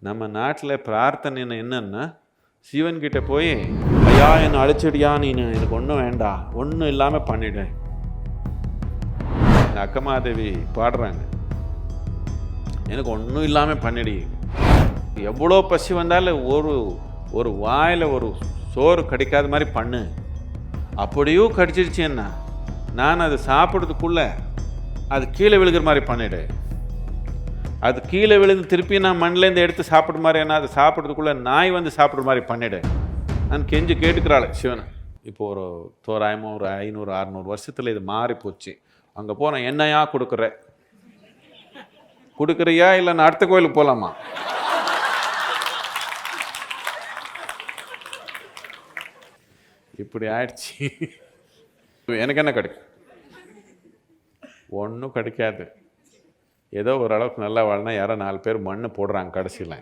நம்ம நாட்டில் பிரார்த்தனை என்னன்னா, சிவன்கிட்ட போய் ஐயா என்னை அழைச்சிடியா, நீ எனக்கு ஒன்றும் வேண்டாம், ஒன்றும் இல்லாமல் பண்ணிடு. அக்கமாதேவி பாடுறாங்க, எனக்கு ஒன்றும் இல்லாமல் பண்ணிடு. எவ்வளோ பசி வந்தாலும் ஒரு வாயில் ஒரு சோறு கிடைக்காத மாதிரி பண்ணு. அப்படியும் கடிச்சிருச்சுன்னா நான் அதை சாப்பிட்றதுக்குள்ளே அது கீழே விழுகிற மாதிரி பண்ணிவிடு. அது கீழே விழுந்து திருப்பி நான் மண்ணிலேருந்து எடுத்து சாப்பிட்ற மாதிரி, என்ன அதை சாப்பிட்றதுக்குள்ளே நாய் வந்து சாப்பிட்ற மாதிரி பண்ணிவிடு. நான் கெஞ்சி கேட்டுக்கிறாள் சிவனை. இப்போ ஒரு தோராயமாக ஒரு 500-600 வருஷத்தில் இது மாறி போச்சு. அங்கே போனால் என்னையா கொடுக்குறியா இல்லை நான் அடுத்த கோயிலுக்கு போகலாமா? இப்படி ஆயிடுச்சு. எனக்கு என்ன கிடைக்கும்? ஒன்றும் கிடைக்காது. ஏதோ ஓரளவுக்கு நல்லா வாழனா யாரோ 4 பேர் மண்ணு போடுறாங்க கடைசியில்.